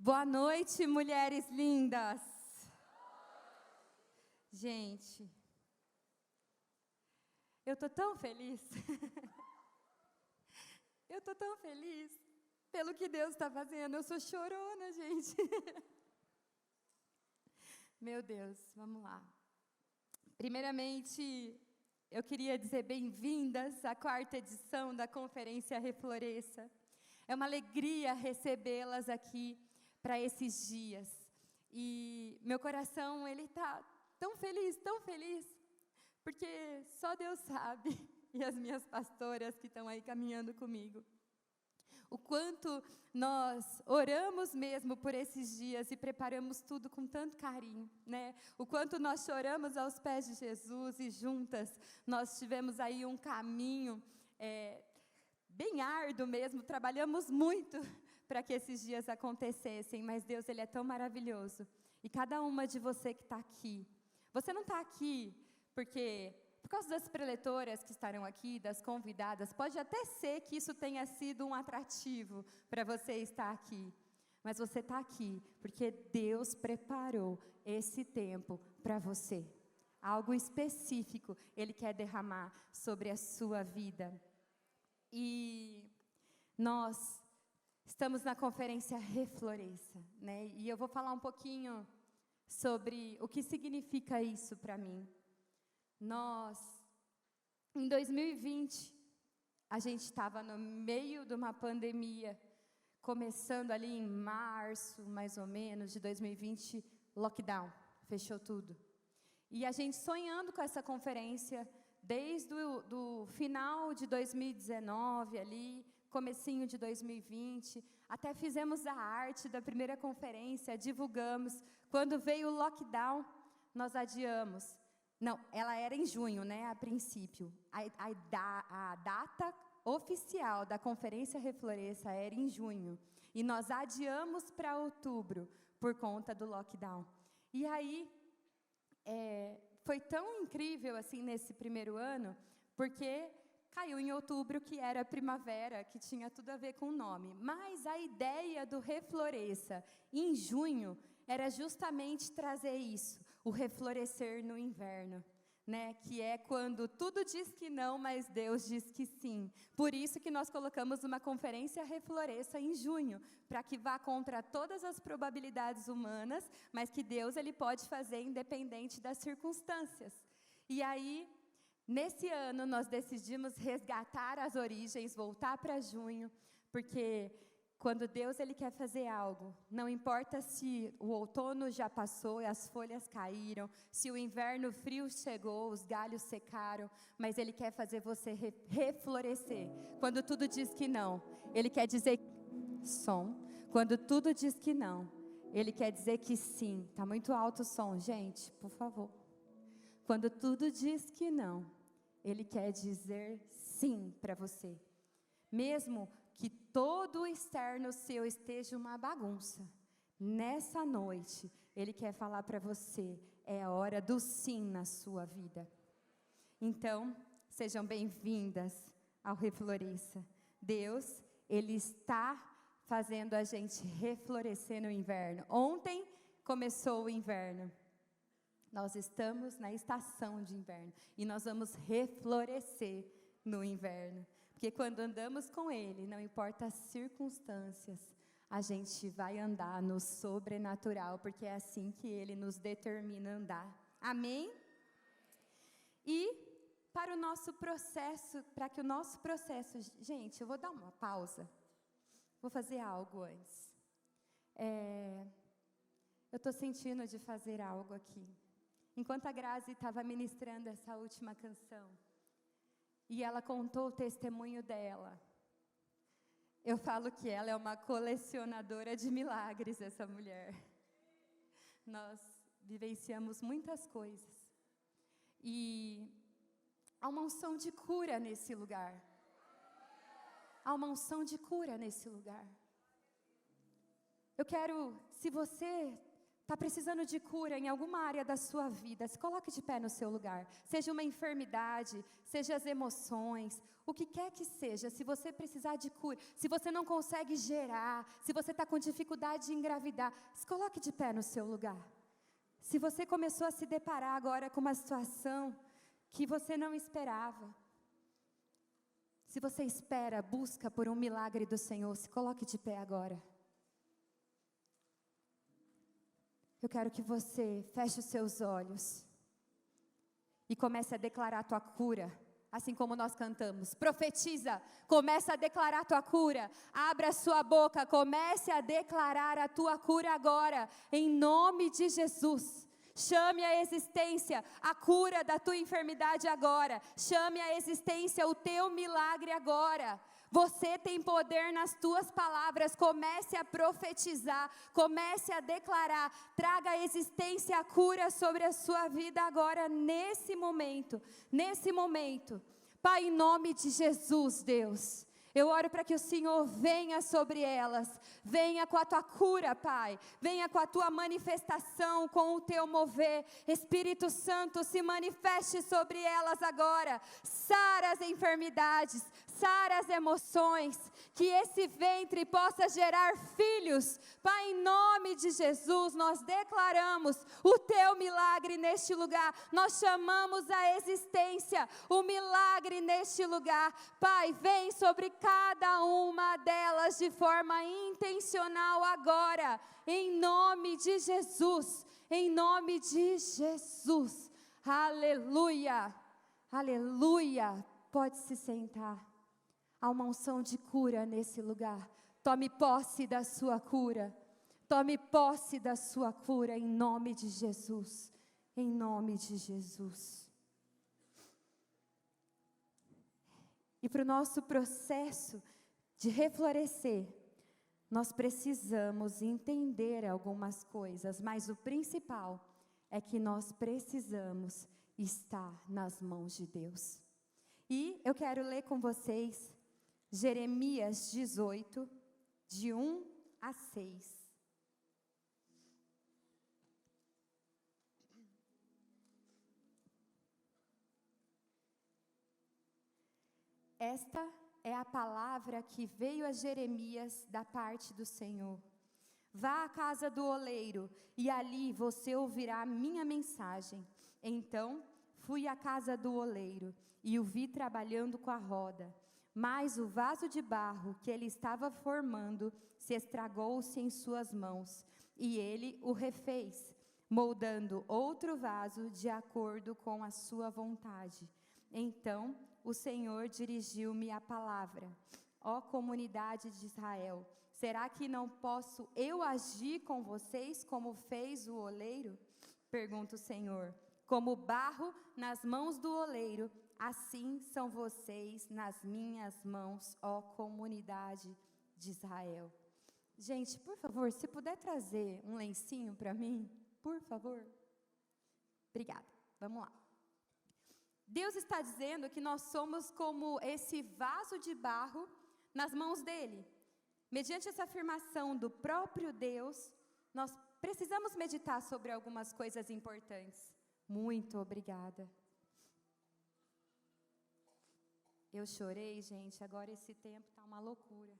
Boa noite, mulheres lindas. Gente, eu tô tão feliz. Eu tô tão feliz pelo que Deus está fazendo. Eu sou chorona, gente. Meu Deus, vamos lá. Primeiramente, eu queria dizer bem-vindas à 4ª edição da Conferência Refloresça. É uma alegria recebê-las aqui para esses dias. E meu coração, ele está tão feliz, porque só Deus sabe, e as minhas pastoras que estão aí caminhando comigo, o quanto nós oramos mesmo por esses dias e preparamos tudo com tanto carinho, né? O quanto nós choramos aos pés de Jesus e juntas nós tivemos aí um caminho bem árduo mesmo, trabalhamos muito para que esses dias acontecessem, mas Deus, Ele é tão maravilhoso. E cada uma de você que está aqui, você não está aqui porque, por causa das preletoras que estarão aqui, das convidadas, pode até ser que isso tenha sido um atrativo para você estar aqui, mas você está aqui porque Deus preparou esse tempo para você. Algo específico Ele quer derramar sobre a sua vida. E nós estamos na conferência Refloresça, né? E eu vou falar um pouquinho sobre o que significa isso para mim. Nós, em 2020, a gente estava no meio de uma pandemia, começando ali em março, mais ou menos, de 2020, lockdown, fechou tudo. E a gente sonhando com essa conferência, desde o final de 2019 ali, comecinho de 2020, até fizemos a arte da primeira conferência, divulgamos. Quando veio o lockdown, nós adiamos. Não, ela era em junho, né, a princípio. A data oficial da Conferência Refloresça era em junho. E nós adiamos para outubro, por conta do lockdown. E aí, foi tão incrível, assim, nesse primeiro ano, porque caiu em outubro, que era primavera, que tinha tudo a ver com o nome. Mas a ideia do Refloresça, em junho, era justamente trazer isso, o reflorescer no inverno, né? Que é quando tudo diz que não, mas Deus diz que sim. Por isso que nós colocamos uma conferência Refloresça em junho, para que vá contra todas as probabilidades humanas, mas que Deus, Ele pode fazer independente das circunstâncias. E aí, nesse ano, nós decidimos resgatar as origens, voltar para junho, porque quando Deus, Ele quer fazer algo, não importa se o outono já passou e as folhas caíram, se o inverno frio chegou, os galhos secaram, mas Ele quer fazer você reflorescer. Quando tudo diz que não, Ele quer dizer Quando tudo diz que não, Ele quer dizer que sim. Está muito alto o som, gente, por favor. Quando tudo diz que não, Ele quer dizer sim para você. Mesmo que todo o externo seu esteja uma bagunça, nessa noite, Ele quer falar para você, é a hora do sim na sua vida. Então, sejam bem-vindas ao Refloresça. Deus, Ele está fazendo a gente reflorescer no inverno. Ontem começou o inverno. Nós estamos na estação de inverno e nós vamos reflorescer no inverno. Porque quando andamos com Ele, não importa as circunstâncias, a gente vai andar no sobrenatural, porque é assim que Ele nos determina andar. Amém? E para o nosso processo, para que o nosso processo... Gente, eu vou dar uma pausa. Vou fazer algo antes. Eu estou sentindo de fazer algo aqui. Enquanto a Grazi estava ministrando essa última canção, e ela contou o testemunho dela, eu falo que ela é uma colecionadora de milagres, essa mulher. Nós vivenciamos muitas coisas. E há uma unção de cura nesse lugar. Há uma unção de cura nesse lugar. Eu quero, se você está precisando de cura em alguma área da sua vida, se coloque de pé no seu lugar. Seja uma enfermidade, seja as emoções, o que quer que seja, se você precisar de cura, se você não consegue gerar, se você está com dificuldade de engravidar, se coloque de pé no seu lugar. Se você começou a se deparar agora com uma situação que você não esperava, se você espera, busca por um milagre do Senhor, se coloque de pé agora. Eu quero que você feche os seus olhos e comece a declarar a tua cura, assim como nós cantamos. Profetiza, comece a declarar a tua cura. Abra a sua boca, comece a declarar a tua cura agora, em nome de Jesus. Chame à existência a cura da tua enfermidade agora. Chame à existência o teu milagre agora. Você tem poder nas tuas palavras. Comece a profetizar, comece a declarar. Traga à existência a cura sobre a sua vida agora, nesse momento. Nesse momento. Pai, em nome de Jesus, Deus, eu oro para que o Senhor venha sobre elas, venha com a tua cura, Pai, venha com a tua manifestação, com o teu mover. Espírito Santo, se manifeste sobre elas agora, sara as enfermidades, sara as emoções, que esse ventre possa gerar filhos. Pai, em nome de Jesus, nós declaramos o teu milagre neste lugar, nós chamamos a existência o milagre neste lugar. Pai, vem sobre cada uma delas de forma intencional agora, em nome de Jesus, em nome de Jesus. Aleluia, aleluia. Pode se sentar. Há uma unção de cura nesse lugar. Tome posse da sua cura. Tome posse da sua cura em nome de Jesus. Em nome de Jesus. E para o nosso processo de reflorescer, nós precisamos entender algumas coisas, mas o principal é que nós precisamos estar nas mãos de Deus. E eu quero ler com vocês Jeremias 18, de 1 a 6. Esta é a palavra que veio a Jeremias da parte do Senhor. Vá à casa do oleiro, e ali você ouvirá a minha mensagem. Então, fui à casa do oleiro, e o vi trabalhando com a roda. Mas o vaso de barro que ele estava formando se estragou-se em suas mãos, e ele o refez, moldando outro vaso de acordo com a sua vontade. Então o Senhor dirigiu-me a palavra: ó comunidade de Israel, será que não posso eu agir com vocês como fez o oleiro? Pergunta o Senhor. Como barro nas mãos do oleiro, assim são vocês nas minhas mãos, ó comunidade de Israel. Gente, por favor, se puder trazer um lencinho para mim, por favor. Obrigada, vamos lá. Deus está dizendo que nós somos como esse vaso de barro nas mãos dele. Mediante essa afirmação do próprio Deus, nós precisamos meditar sobre algumas coisas importantes. Muito obrigada. Eu chorei, gente, agora esse tempo está uma loucura.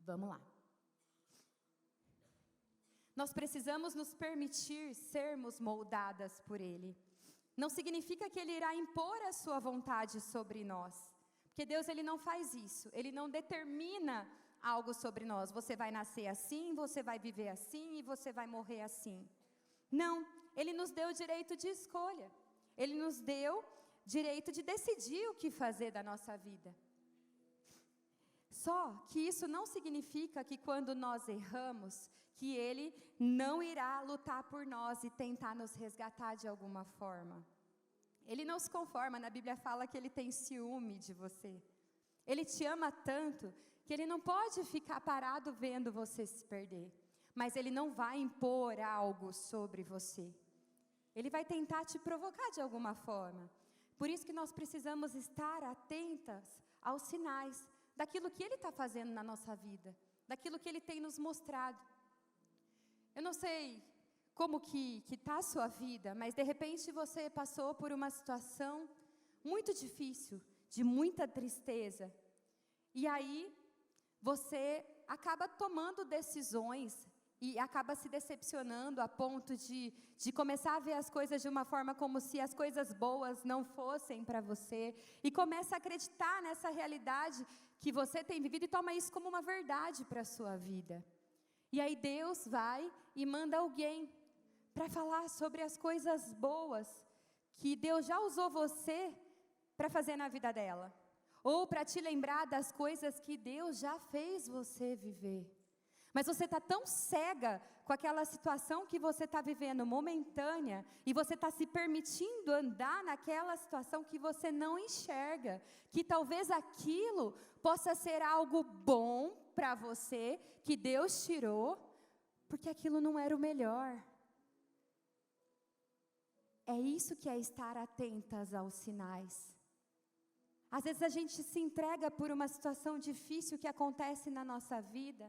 Vamos lá. Nós precisamos nos permitir sermos moldadas por Ele. Não significa que Ele irá impor a sua vontade sobre nós. Porque Deus, Ele não faz isso. Ele não determina algo sobre nós. Você vai nascer assim, você vai viver assim e você vai morrer assim. Não, Ele nos deu o direito de escolha. Ele nos deu direito de decidir o que fazer da nossa vida. Só que isso não significa que quando nós erramos, que Ele não irá lutar por nós e tentar nos resgatar de alguma forma. Ele não se conforma, na Bíblia fala que Ele tem ciúme de você. Ele te ama tanto que Ele não pode ficar parado vendo você se perder. Mas Ele não vai impor algo sobre você. Ele vai tentar te provocar de alguma forma. Por isso que nós precisamos estar atentas aos sinais daquilo que Ele está fazendo na nossa vida, daquilo que Ele tem nos mostrado. Eu não sei como que está a sua vida, mas de repente você passou por uma situação muito difícil, de muita tristeza. E aí você acaba tomando decisões e acaba se decepcionando a ponto de começar a ver as coisas de uma forma como se as coisas boas não fossem para você. E começa a acreditar nessa realidade que você tem vivido e toma isso como uma verdade para a sua vida. E aí Deus vai e manda alguém para falar sobre as coisas boas que Deus já usou você para fazer na vida dela. Ou para te lembrar das coisas que Deus já fez você viver. Mas você está tão cega com aquela situação que você está vivendo momentânea, e você está se permitindo andar naquela situação que você não enxerga, que talvez aquilo possa ser algo bom para você, que Deus tirou, porque aquilo não era o melhor. É isso que é estar atentas aos sinais. Às vezes a gente se entrega por uma situação difícil que acontece na nossa vida,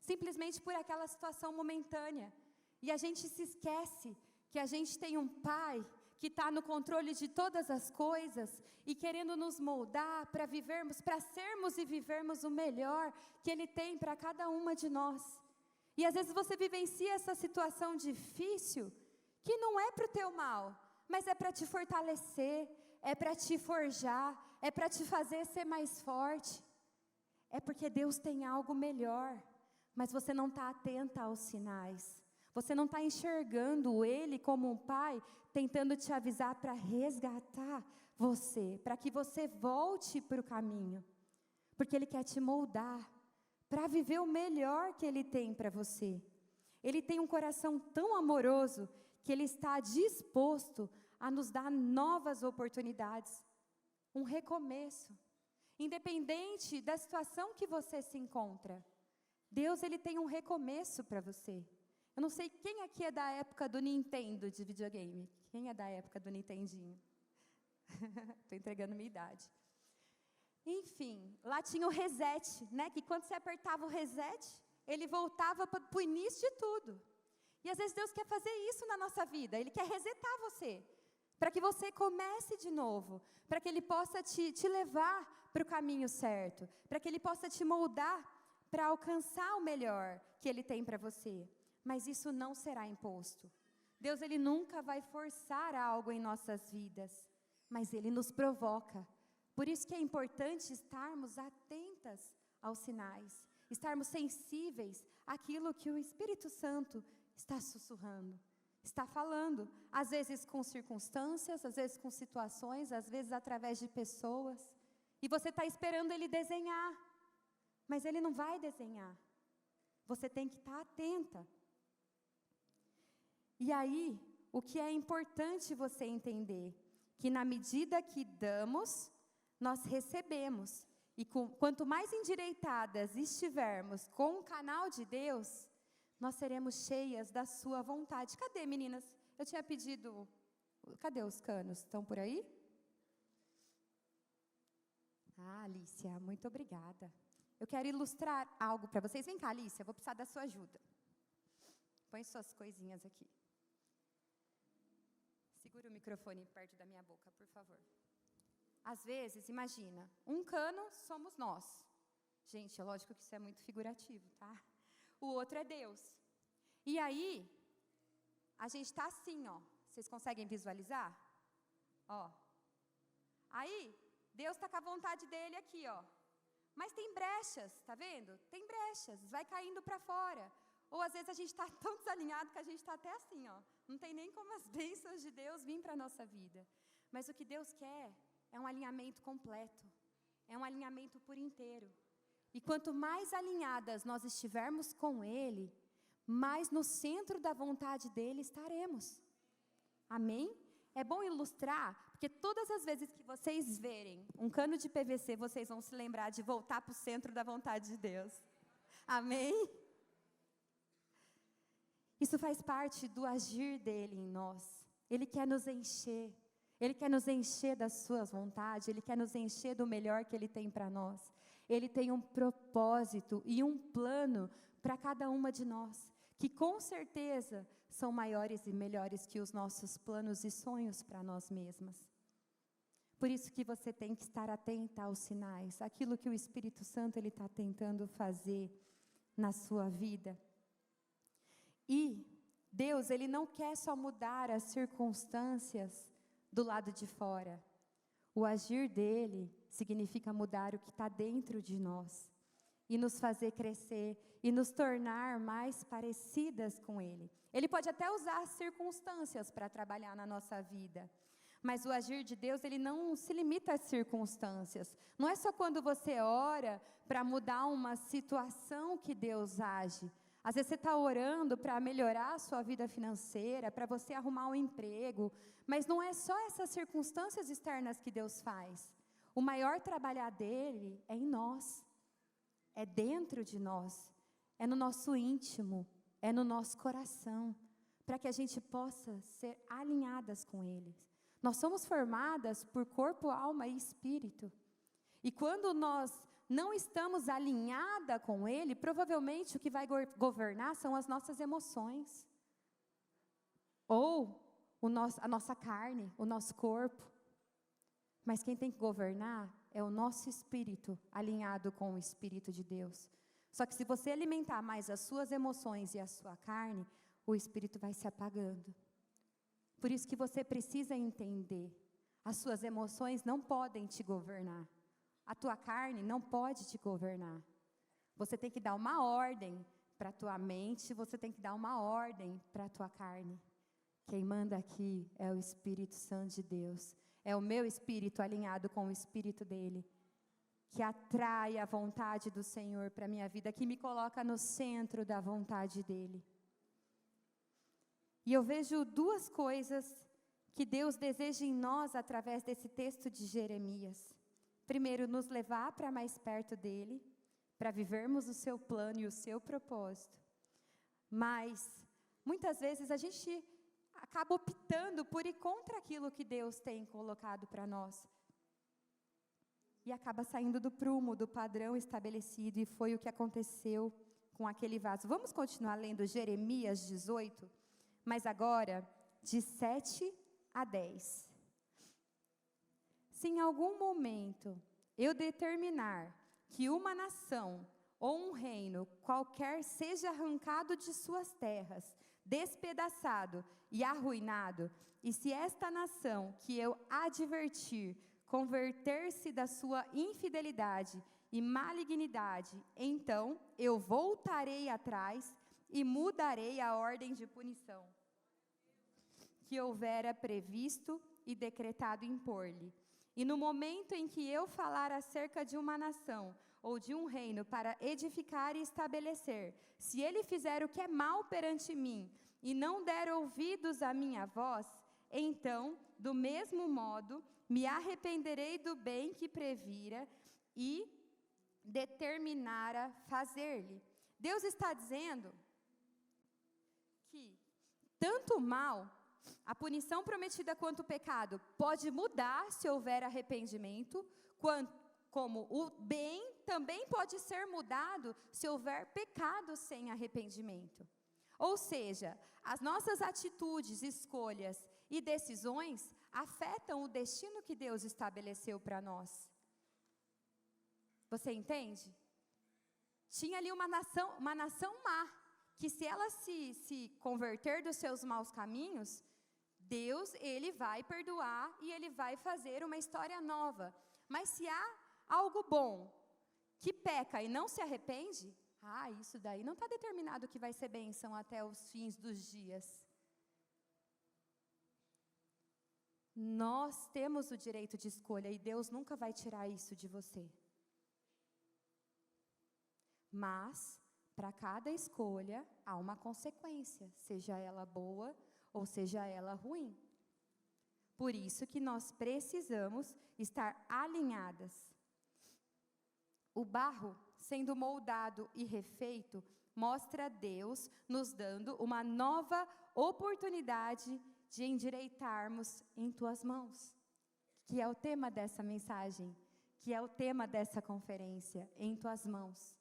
simplesmente por aquela situação momentânea. E a gente se esquece que a gente tem um Pai que está no controle de todas as coisas e querendo nos moldar para vivermos, para sermos e vivermos o melhor que Ele tem para cada uma de nós. E às vezes você vivencia essa situação difícil, que não é para o teu mal, mas é para te fortalecer, é para te forjar, é para te fazer ser mais forte. É porque Deus tem algo melhor, mas você não está atenta aos sinais. Você não está enxergando Ele como um Pai, tentando te avisar para resgatar você, para que você volte para o caminho. Porque Ele quer te moldar, para viver o melhor que Ele tem para você. Ele tem um coração tão amoroso, que Ele está disposto a nos dar novas oportunidades, um recomeço, independente da situação que você se encontra. Deus, Ele tem um recomeço para você. Eu não sei quem aqui é da época do Nintendo de videogame. Quem é da época do Nintendinho? Estou entregando minha idade. Enfim, lá tinha o reset, né? Que quando você apertava o reset, ele voltava para o início de tudo. E às vezes Deus quer fazer isso na nossa vida. Ele quer resetar você, para que você comece de novo, para que Ele possa te levar para o caminho certo, para que Ele possa te moldar para alcançar o melhor que Ele tem para você. Mas isso não será imposto. Deus, Ele nunca vai forçar algo em nossas vidas, mas Ele nos provoca. Por isso que é importante estarmos atentas aos sinais, estarmos sensíveis àquilo que o Espírito Santo está sussurrando, está falando, às vezes com circunstâncias, às vezes com situações, às vezes através de pessoas, e você está esperando Ele desenhar, mas Ele não vai desenhar. Você tem que estar atenta. E aí, o que é importante você entender, que na medida que damos, nós recebemos. E quanto mais endireitadas estivermos com o canal de Deus, nós seremos cheias da sua vontade. Cadê, meninas? Eu tinha pedido... Cadê os canos? Estão por aí? Ah, Alicia, muito obrigada. Eu quero ilustrar algo para vocês. Vem cá, Alicia, eu vou precisar da sua ajuda. Põe suas coisinhas aqui. Segura o microfone perto da minha boca, por favor. Às vezes, imagina, um cano somos nós. Gente, é lógico que isso é muito figurativo, tá? O outro é Deus. E aí, a gente está assim, ó. Vocês conseguem visualizar? Ó. Aí, Deus está com a vontade dele aqui, ó. Mas tem brechas, tá vendo? Tem brechas, vai caindo para fora. Ou às vezes a gente está tão desalinhado que a gente está até assim, ó. Não tem nem como as bênçãos de Deus virem para a nossa vida. Mas o que Deus quer é um alinhamento completo. É um alinhamento por inteiro. E quanto mais alinhadas nós estivermos com Ele, mais no centro da vontade dEle estaremos. Amém? É bom ilustrar, porque todas as vezes que vocês verem um cano de PVC, vocês vão se lembrar de voltar para o centro da vontade de Deus. Amém? Isso faz parte do agir dEle em nós. Ele quer nos encher. Ele quer nos encher das suas vontades. Ele quer nos encher do melhor que Ele tem para nós. Ele tem um propósito e um plano para cada uma de nós, que com certeza são maiores e melhores que os nossos planos e sonhos para nós mesmas. Por isso que você tem que estar atenta aos sinais, aquilo que o Espírito Santo ele está tentando fazer na sua vida. E Deus, ele não quer só mudar as circunstâncias do lado de fora. O agir dele significa mudar o que está dentro de nós e nos fazer crescer e nos tornar mais parecidas com ele. Ele pode até usar as circunstâncias para trabalhar na nossa vida, mas o agir de Deus, ele não se limita às circunstâncias. Não é só quando você ora para mudar uma situação que Deus age. Às vezes você está orando para melhorar a sua vida financeira, para você arrumar um emprego, mas não é só essas circunstâncias externas que Deus faz. O maior trabalhar dele é em nós, é dentro de nós, é no nosso íntimo, é no nosso coração, para que a gente possa ser alinhadas com ele. Nós somos formadas por corpo, alma e espírito. E quando nós não estamos alinhadas com ele, provavelmente o que vai governar são as nossas emoções. Ou a nossa carne, o nosso corpo. Mas quem tem que governar é o nosso espírito, alinhado com o Espírito de Deus. Só que se você alimentar mais as suas emoções e a sua carne, o espírito vai se apagando. Por isso que você precisa entender, as suas emoções não podem te governar. A tua carne não pode te governar. Você tem que dar uma ordem para a tua mente, você tem que dar uma ordem para a tua carne. Quem manda aqui é o Espírito Santo de Deus. É o meu espírito alinhado com o espírito dele, que atrai a vontade do Senhor para a minha vida, que me coloca no centro da vontade dele. E eu vejo duas coisas que Deus deseja em nós através desse texto de Jeremias. Primeiro, nos levar para mais perto dele, para vivermos o seu plano e o seu propósito. Mas, muitas vezes, a gente acaba optando por ir contra aquilo que Deus tem colocado para nós. E acaba saindo do prumo, do padrão estabelecido, e foi o que aconteceu com aquele vaso. Vamos continuar lendo Jeremias 18, mas agora de 7 a 10. Se em algum momento eu determinar que uma nação ou um reino qualquer seja arrancado de suas terras, despedaçado e arruinado, e se esta nação que eu advertir converter-se da sua infidelidade e malignidade, então eu voltarei atrás e mudarei a ordem de punição que houvera previsto e decretado impor-lhe. E no momento em que eu falar acerca de uma nação ou de um reino para edificar e estabelecer, se ele fizer o que é mal perante mim e não der ouvidos à minha voz, então, do mesmo modo, me arrependerei do bem que previra e determinara fazer-lhe. Deus está dizendo que tanto o mal, a punição prometida quanto o pecado, pode mudar se houver arrependimento, como o bem também pode ser mudado se houver pecado sem arrependimento. Ou seja, as nossas atitudes, escolhas e decisões afetam o destino que Deus estabeleceu para nós. Você entende? Tinha ali uma nação má, que se ela se converter dos seus maus caminhos, Deus, ele vai perdoar e ele vai fazer uma história nova. Mas se há algo bom que peca e não se arrepende, isso daí não está determinado que vai ser bênção até os fins dos dias. Nós temos o direito de escolha e Deus nunca vai tirar isso de você. Mas, para cada escolha, há uma consequência, seja ela boa ou seja ela ruim. Por isso que nós precisamos estar alinhadas. O barro, sendo moldado e refeito, mostra Deus nos dando uma nova oportunidade de endireitarmos em tuas mãos, que é o tema dessa mensagem, que é o tema dessa conferência, em tuas mãos.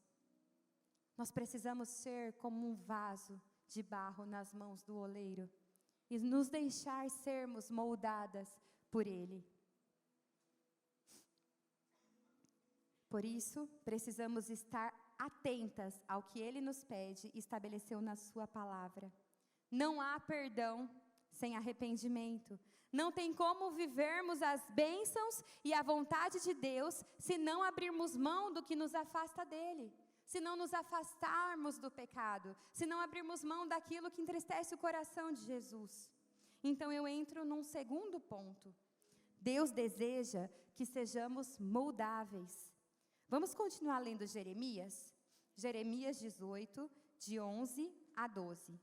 Nós precisamos ser como um vaso de barro nas mãos do oleiro e nos deixar sermos moldadas por Ele. Por isso, precisamos estar atentas ao que Ele nos pede e estabeleceu na sua palavra. Não há perdão sem arrependimento. Não tem como vivermos as bênçãos e a vontade de Deus se não abrirmos mão do que nos afasta dEle. Se não nos afastarmos do pecado, se não abrirmos mão daquilo que entristece o coração de Jesus. Então eu entro num segundo ponto. Deus deseja que sejamos moldáveis. Vamos continuar lendo Jeremias? Jeremias 18, de 11 a 12.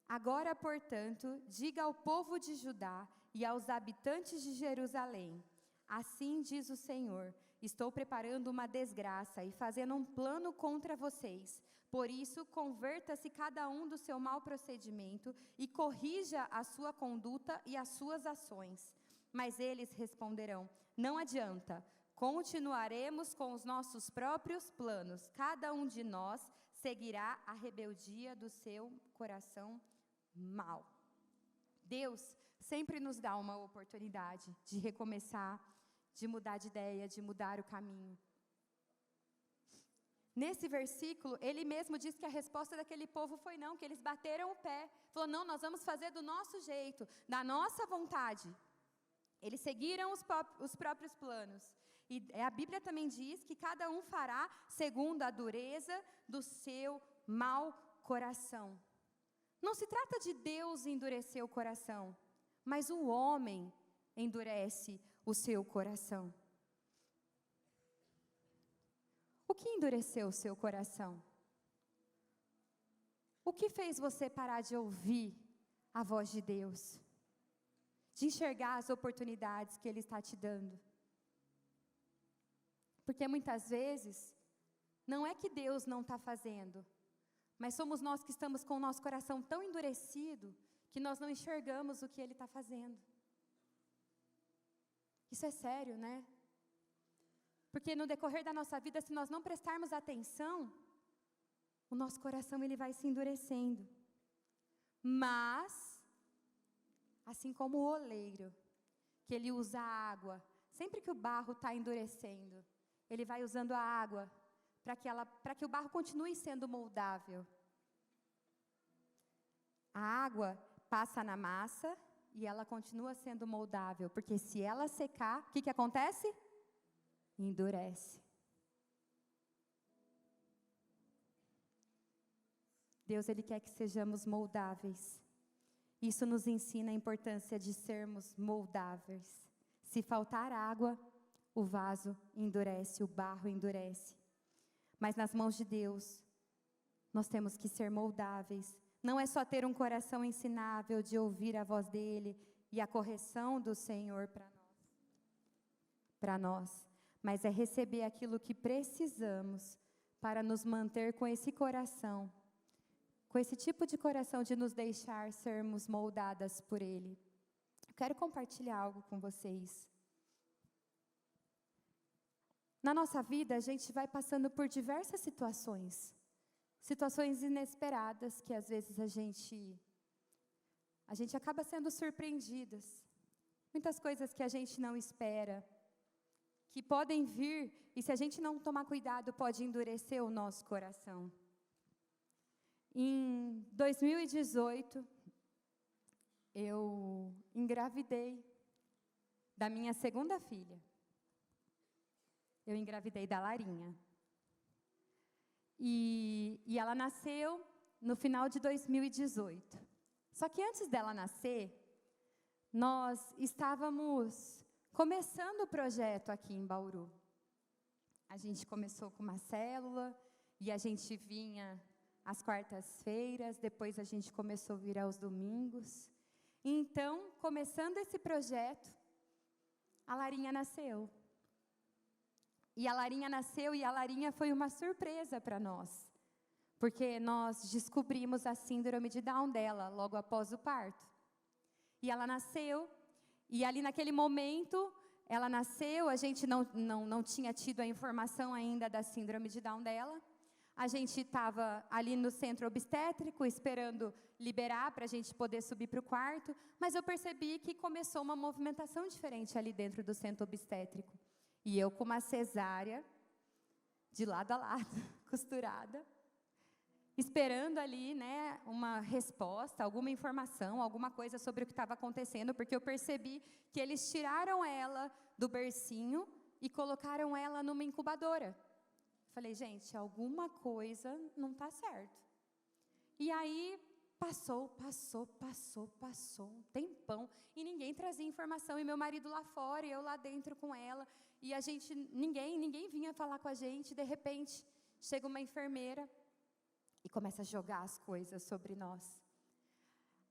Agora, portanto, diga ao povo de Judá e aos habitantes de Jerusalém: assim diz o Senhor, estou preparando uma desgraça e fazendo um plano contra vocês. Por isso, converta-se cada um do seu mau procedimento e corrija a sua conduta e as suas ações. Mas eles responderão: não adianta, continuaremos com os nossos próprios planos. Cada um de nós seguirá a rebeldia do seu coração mau. Deus sempre nos dá uma oportunidade de recomeçar, de mudar de ideia, de mudar o caminho. Nesse versículo, ele mesmo diz que a resposta daquele povo foi não, que eles bateram o pé. Falou, não, nós vamos fazer do nosso jeito, da nossa vontade. Eles seguiram os próprios planos. E a Bíblia também diz que cada um fará segundo a dureza do seu mau coração. Não se trata de Deus endurecer o coração, mas o homem endurece o seu coração. O que endureceu o seu coração? O que fez você parar de ouvir a voz de Deus? De enxergar as oportunidades que Ele está te dando? Porque muitas vezes, não é que Deus não está fazendo, mas somos nós que estamos com o nosso coração tão endurecido, que nós não enxergamos o que Ele está fazendo. Isso é sério, né? Porque no decorrer da nossa vida, se nós não prestarmos atenção, o nosso coração ele vai se endurecendo. Mas, assim como o oleiro, que ele usa a água, sempre que o barro está endurecendo, ele vai usando a água para que o barro continue sendo moldável. A água passa na massa e ela continua sendo moldável, porque se ela secar, o que acontece? Endurece. Deus, Ele quer que sejamos moldáveis. Isso nos ensina a importância de sermos moldáveis. Se faltar água, o vaso endurece, o barro endurece. Mas nas mãos de Deus, nós temos que ser moldáveis. Não é só ter um coração ensinável de ouvir a voz dEle e a correção do Senhor para nós, mas é receber aquilo que precisamos para nos manter com esse coração, com esse tipo de coração de nos deixar sermos moldadas por Ele. Eu quero compartilhar algo com vocês. Na nossa vida, a gente vai passando por diversas situações inesperadas, que às vezes a gente acaba sendo surpreendidas. Muitas coisas que a gente não espera, que podem vir, e se a gente não tomar cuidado, pode endurecer o nosso coração. Em 2018, eu engravidei da minha segunda filha. Eu engravidei da Larinha. E ela nasceu no final de 2018. Só que antes dela nascer, nós estávamos começando o projeto aqui em Bauru. A gente começou com uma célula e a gente vinha às quartas-feiras, depois a gente começou a vir aos domingos. Então, começando esse projeto, a Larinha nasceu. E a Larinha foi uma surpresa para nós, porque nós descobrimos a síndrome de Down dela logo após o parto. E ela nasceu, E ali naquele momento, ela nasceu, a gente não tinha tido a informação ainda da síndrome de Down dela. A gente estava ali no centro obstétrico, esperando liberar para a gente poder subir para o quarto, mas eu percebi que começou uma movimentação diferente ali dentro do centro obstétrico. E eu com uma cesárea, de lado a lado, costurada, esperando ali, né, uma resposta, alguma informação, alguma coisa sobre o que estava acontecendo, porque eu percebi que eles tiraram ela do bercinho e colocaram ela numa incubadora. Falei, gente, alguma coisa não está certo. E aí, passou um tempão, e ninguém trazia informação, e meu marido lá fora, e eu lá dentro com ela, e a gente, ninguém vinha falar com a gente. De repente, chega uma enfermeira, e começa a jogar as coisas sobre nós.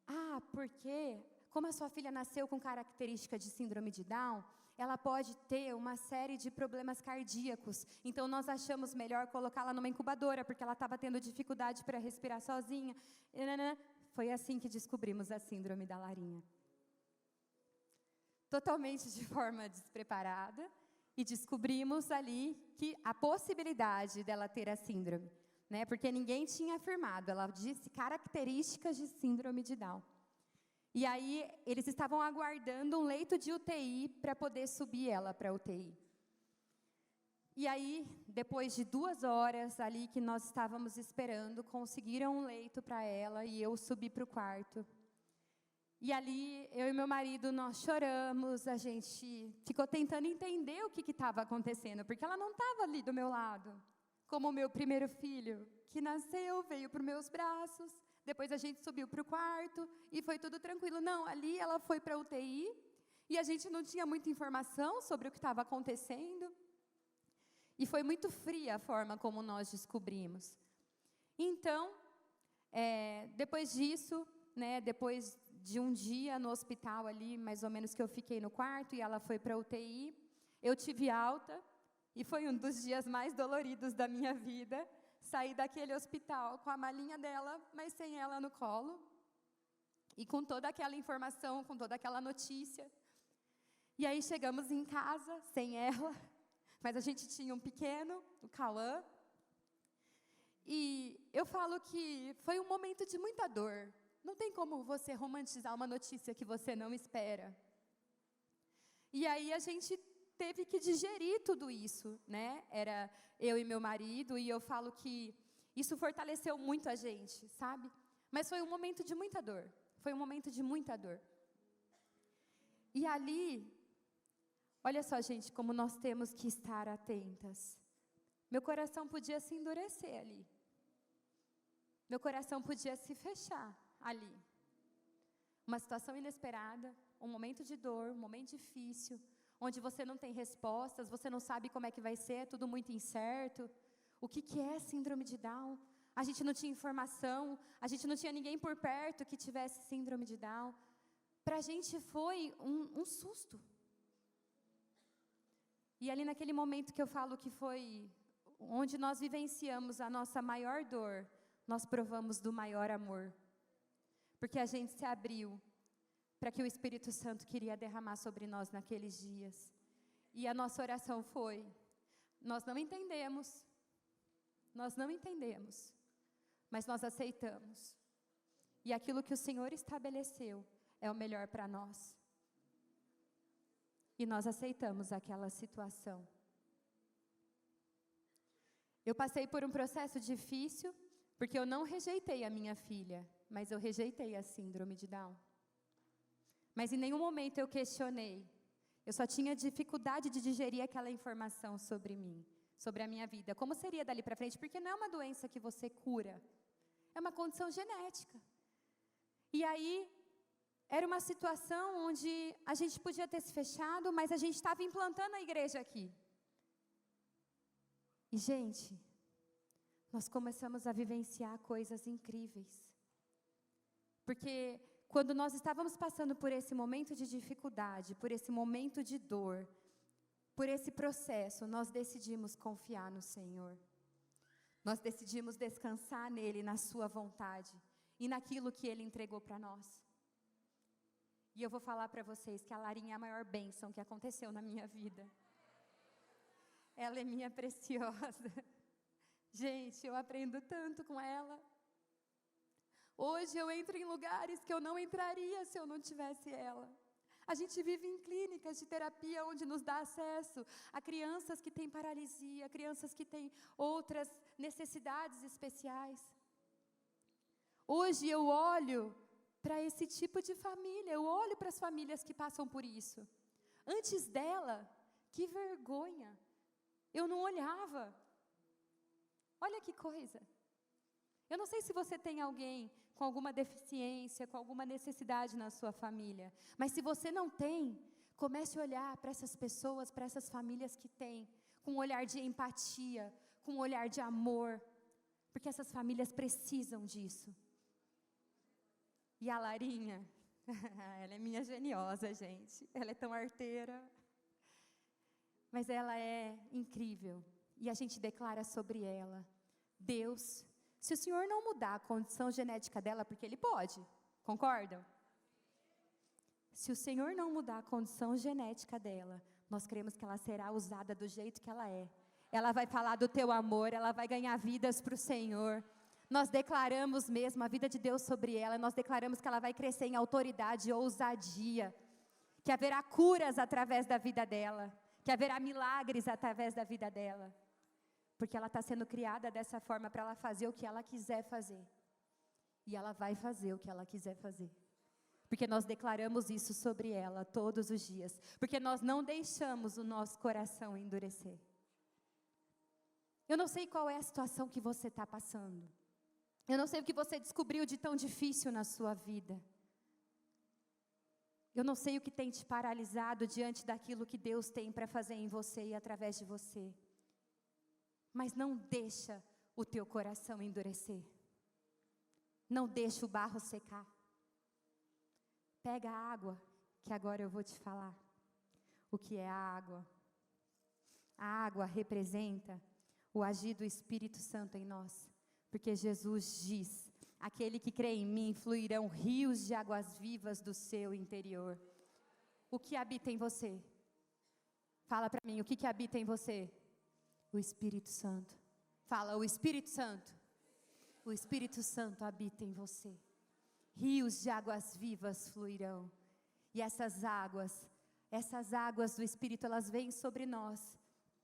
Ah, porque, como a sua filha nasceu com característica de síndrome de Down, ela pode ter uma série de problemas cardíacos. Então, nós achamos melhor colocá-la numa incubadora, porque ela estava tendo dificuldade para respirar sozinha. Foi assim que descobrimos a síndrome da Larinha. Totalmente de forma despreparada, e descobrimos ali que a possibilidade dela ter a síndrome. Né, porque ninguém tinha afirmado, ela disse características de síndrome de Down. E aí, eles estavam aguardando um leito de UTI para poder subir ela para a UTI. E aí, depois de 2 horas ali que nós estávamos esperando, conseguiram um leito para ela e eu subi para o quarto. E ali, eu e meu marido, nós choramos, a gente ficou tentando entender o que estava acontecendo, porque ela não estava ali do meu lado. Como o meu primeiro filho, que nasceu, veio para os meus braços, depois a gente subiu para o quarto, e foi tudo tranquilo. Não, ali ela foi para a UTI, e a gente não tinha muita informação sobre o que estava acontecendo, e foi muito fria a forma como nós descobrimos. Então, depois disso, né, depois de um dia no hospital ali, mais ou menos que eu fiquei no quarto, e ela foi para a UTI, eu tive alta, e foi um dos dias mais doloridos da minha vida, sair daquele hospital com a malinha dela, mas sem ela no colo, e com toda aquela informação, com toda aquela notícia. E aí chegamos em casa, sem ela, mas a gente tinha um pequeno, o Cauã, e eu falo que foi um momento de muita dor. Não tem como você romantizar uma notícia que você não espera. E aí a gente teve que digerir tudo isso, né? Era eu e meu marido, e eu falo que isso fortaleceu muito a gente, sabe? Mas foi um momento de muita dor, foi um momento de muita dor. E ali, olha só, gente, como nós temos que estar atentas. Meu coração podia se endurecer ali. Meu coração podia se fechar ali. Uma situação inesperada, um momento de dor, um momento difícil, onde você não tem respostas, você não sabe como é que vai ser, é tudo muito incerto. O que é síndrome de Down? A gente não tinha informação, a gente não tinha ninguém por perto que tivesse síndrome de Down. Para a gente foi um susto. E ali naquele momento que eu falo que foi onde nós vivenciamos a nossa maior dor, nós provamos do maior amor. Porque a gente se abriu para que o Espírito Santo queria derramar sobre nós naqueles dias. E a nossa oração foi, nós não entendemos, mas nós aceitamos. E aquilo que o Senhor estabeleceu é o melhor para nós. E nós aceitamos aquela situação. Eu passei por um processo difícil, porque eu não rejeitei a minha filha, mas eu rejeitei a síndrome de Down. Mas em nenhum momento eu questionei. Eu só tinha dificuldade de digerir aquela informação sobre mim, sobre a minha vida. Como seria dali para frente? Porque não é uma doença que você cura. É uma condição genética. E aí, era uma situação onde a gente podia ter se fechado, mas a gente estava implantando a igreja aqui. E, gente, nós começamos a vivenciar coisas incríveis. Porque quando nós estávamos passando por esse momento de dificuldade, por esse momento de dor, por esse processo, nós decidimos confiar no Senhor. Nós decidimos descansar nele, na sua vontade e naquilo que ele entregou para nós. E eu vou falar para vocês que a Larinha é a maior bênção que aconteceu na minha vida. Ela é minha preciosa. Gente, eu aprendo tanto com ela. Hoje eu entro em lugares que eu não entraria se eu não tivesse ela. A gente vive em clínicas de terapia onde nos dá acesso a crianças que têm paralisia, crianças que têm outras necessidades especiais. Hoje eu olho para esse tipo de família, eu olho para as famílias que passam por isso. Antes dela, que vergonha, eu não olhava. Olha que coisa. Eu não sei se você tem alguém com alguma deficiência, com alguma necessidade na sua família, mas se você não tem, comece a olhar para essas pessoas, para essas famílias que têm, com um olhar de empatia, com um olhar de amor, porque essas famílias precisam disso. E a Larinha, ela é minha geniosa, gente, ela é tão arteira, mas ela é incrível, e a gente declara sobre ela, Deus, se o Senhor não mudar a condição genética dela, porque Ele pode, concordam? Se o Senhor não mudar a condição genética dela, nós cremos que ela será usada do jeito que ela é. Ela vai falar do teu amor, ela vai ganhar vidas para o Senhor. Nós declaramos mesmo a vida de Deus sobre ela, nós declaramos que ela vai crescer em autoridade e ousadia, que haverá curas através da vida dela, que haverá milagres através da vida dela. Porque ela está sendo criada dessa forma para ela fazer o que ela quiser fazer. E ela vai fazer o que ela quiser fazer. Porque nós declaramos isso sobre ela todos os dias. Porque nós não deixamos o nosso coração endurecer. Eu não sei qual é a situação que você está passando. Eu não sei o que você descobriu de tão difícil na sua vida. Eu não sei o que tem te paralisado diante daquilo que Deus tem para fazer em você e através de você. Mas não deixa o teu coração endurecer. Não deixa o barro secar. Pega a água, que agora eu vou te falar. O que é a água? A água representa o agir do Espírito Santo em nós. Porque Jesus diz, aquele que crê em mim, fluirão rios de águas vivas do seu interior. O que habita em você? Fala para mim, o que habita em você? O Espírito Santo. Fala, o Espírito Santo. O Espírito Santo habita em você. Rios de águas vivas fluirão. E essas águas do Espírito, elas vêm sobre nós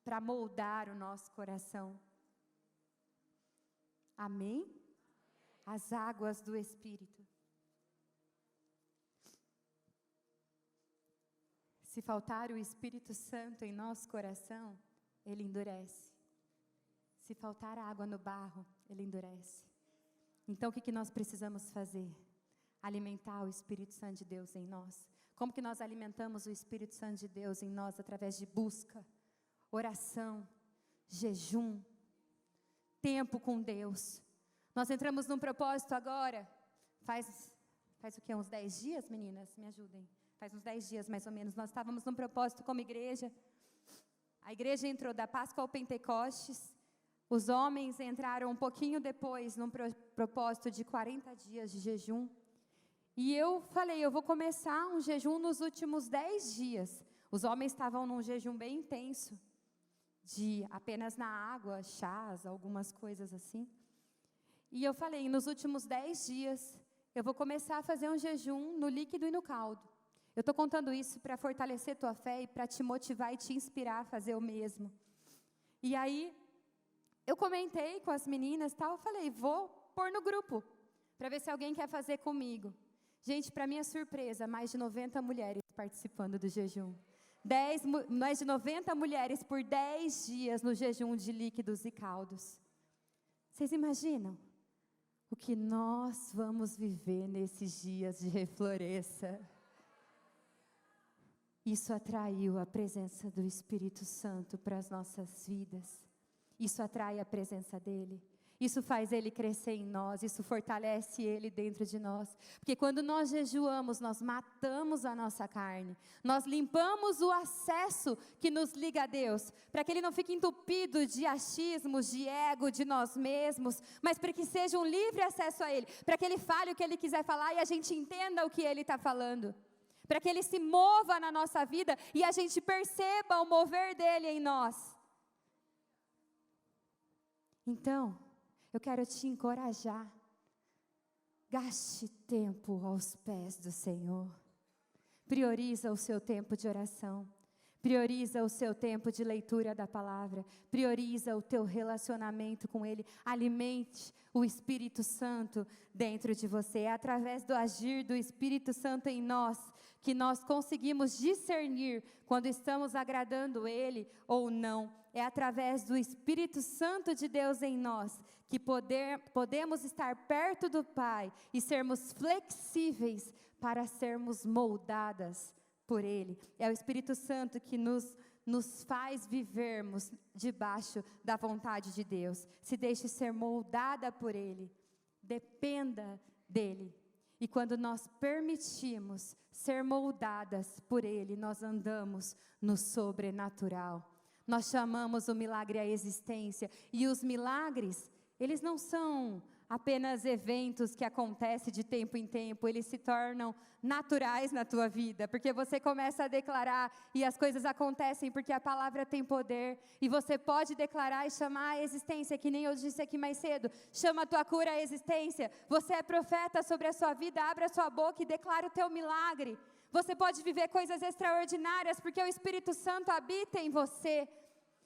para moldar o nosso coração. Amém? As águas do Espírito. Se faltar o Espírito Santo em nosso coração, ele endurece. Se faltar água no barro, ele endurece. Então o que nós precisamos fazer? Alimentar o Espírito Santo de Deus em nós. Como que nós alimentamos o Espírito Santo de Deus em nós? Através de busca, oração, jejum, tempo com Deus. Nós entramos num propósito agora, faz o que, uns 10 dias, meninas? Me ajudem. Faz uns 10 dias mais ou menos, nós estávamos num propósito como igreja. A igreja entrou da Páscoa ao Pentecostes, os homens entraram um pouquinho depois num propósito de 40 dias de jejum. E eu falei, eu vou começar um jejum nos últimos 10 dias. Os homens estavam num jejum bem intenso, de apenas na água, chás, algumas coisas assim. E eu falei, nos últimos 10 dias, eu vou começar a fazer um jejum no líquido e no caldo. Eu estou contando isso para fortalecer tua fé e para te motivar e te inspirar a fazer o mesmo. E aí, eu comentei com as meninas e tal, falei, vou pôr no grupo, para ver se alguém quer fazer comigo. Gente, para minha surpresa, mais de 90 mulheres participando do jejum. Mais de 90 mulheres por 10 dias no jejum de líquidos e caldos. Vocês imaginam o que nós vamos viver nesses dias de Refloresça? Isso atraiu a presença do Espírito Santo para as nossas vidas. Isso atrai a presença dEle. Isso faz Ele crescer em nós, isso fortalece Ele dentro de nós. Porque quando nós jejuamos, nós matamos a nossa carne. Nós limpamos o acesso que nos liga a Deus, para que Ele não fique entupido de achismos, de ego, de nós mesmos, mas para que seja um livre acesso a Ele, para que Ele fale o que Ele quiser falar e a gente entenda o que Ele está falando. para que Ele se mova na nossa vida e a gente perceba o mover dEle em nós. Então, eu quero te encorajar. Gaste tempo aos pés do Senhor. Prioriza o seu tempo de oração. Prioriza o seu tempo de leitura da palavra. Prioriza o teu relacionamento com Ele. Alimente o Espírito Santo dentro de você. É através do agir do Espírito Santo em nós que nós conseguimos discernir quando estamos agradando Ele ou não. É através do Espírito Santo de Deus em nós que podemos estar perto do Pai e sermos flexíveis para sermos moldadas por Ele. É o Espírito Santo que nos faz vivermos debaixo da vontade de Deus. Se deixe ser moldada por Ele. Dependa dEle. E quando nós permitimos ser moldadas por Ele, nós andamos no sobrenatural. Nós chamamos o milagre à existência. E os milagres, eles não são apenas eventos que acontecem de tempo em tempo, eles se tornam naturais na tua vida, porque você começa a declarar e as coisas acontecem porque a palavra tem poder, e você pode declarar e chamar a existência, que nem eu disse aqui mais cedo, chama a tua cura à existência. Você é profeta sobre a sua vida, abre a sua boca e declara o teu milagre. Você pode viver coisas extraordinárias, porque o Espírito Santo habita em você.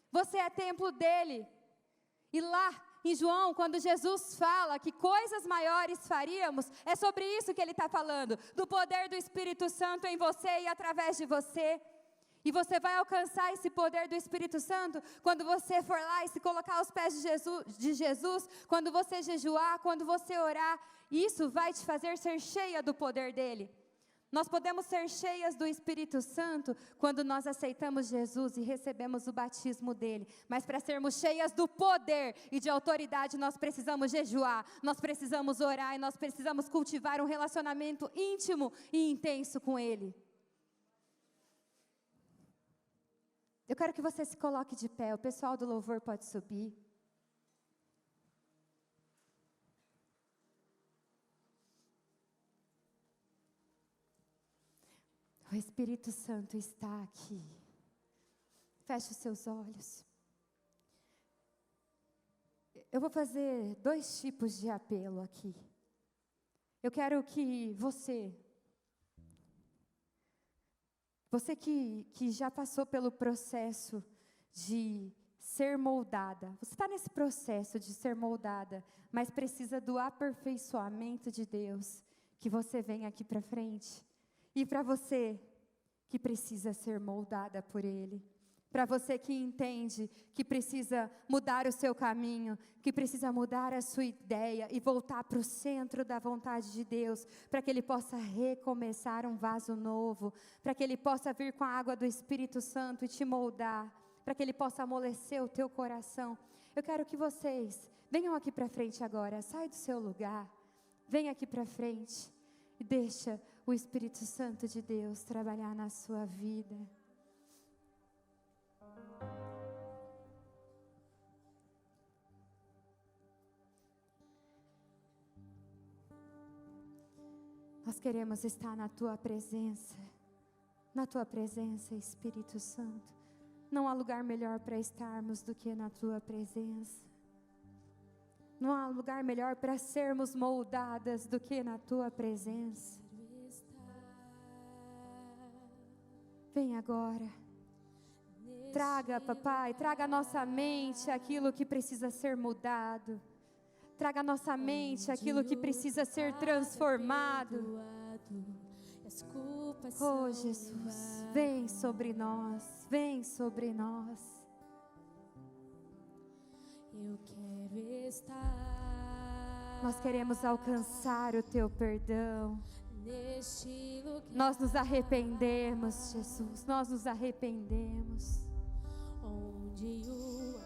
Você é templo dele. E lá em João, quando Jesus fala que coisas maiores faríamos, é sobre isso que ele está falando, do poder do Espírito Santo em você e através de você. E você vai alcançar esse poder do Espírito Santo quando você for lá e se colocar aos pés de Jesus, quando você jejuar, quando você orar. Isso vai te fazer ser cheia do poder dele. Nós podemos ser cheias do Espírito Santo quando nós aceitamos Jesus e recebemos o batismo dele. Mas para sermos cheias do poder e de autoridade, nós precisamos jejuar, nós precisamos orar e nós precisamos cultivar um relacionamento íntimo e intenso com ele. Eu quero que você se coloque de pé, o pessoal do louvor pode subir. O Espírito Santo está aqui. Feche os seus olhos. Eu vou fazer 2 tipos de apelo aqui. Eu quero que você que já passou pelo processo de ser moldada, você está nesse processo de ser moldada, mas precisa do aperfeiçoamento de Deus, que você venha aqui para frente. E para você que precisa ser moldada por Ele, para você que entende que precisa mudar o seu caminho, que precisa mudar a sua ideia e voltar para o centro da vontade de Deus, para que Ele possa recomeçar um vaso novo, para que Ele possa vir com a água do Espírito Santo e te moldar, para que Ele possa amolecer o teu coração. Eu quero que vocês venham aqui para frente agora, sai do seu lugar, venha aqui para frente e deixa o Espírito Santo de Deus trabalhar na sua vida. Nós queremos estar na tua presença, Espírito Santo. Não há lugar melhor para estarmos do que na tua presença. Não há lugar melhor para sermos moldadas do que na tua presença. Vem agora. Traga, papai, traga à nossa mente aquilo que precisa ser mudado. Traga à nossa mente aquilo que precisa ser transformado. Oh, Jesus, vem sobre nós, vem sobre nós. Eu quero estar. Nós queremos alcançar o teu perdão. Neste lugar. Nós nos arrependemos, Jesus, nós nos arrependemos. Onde o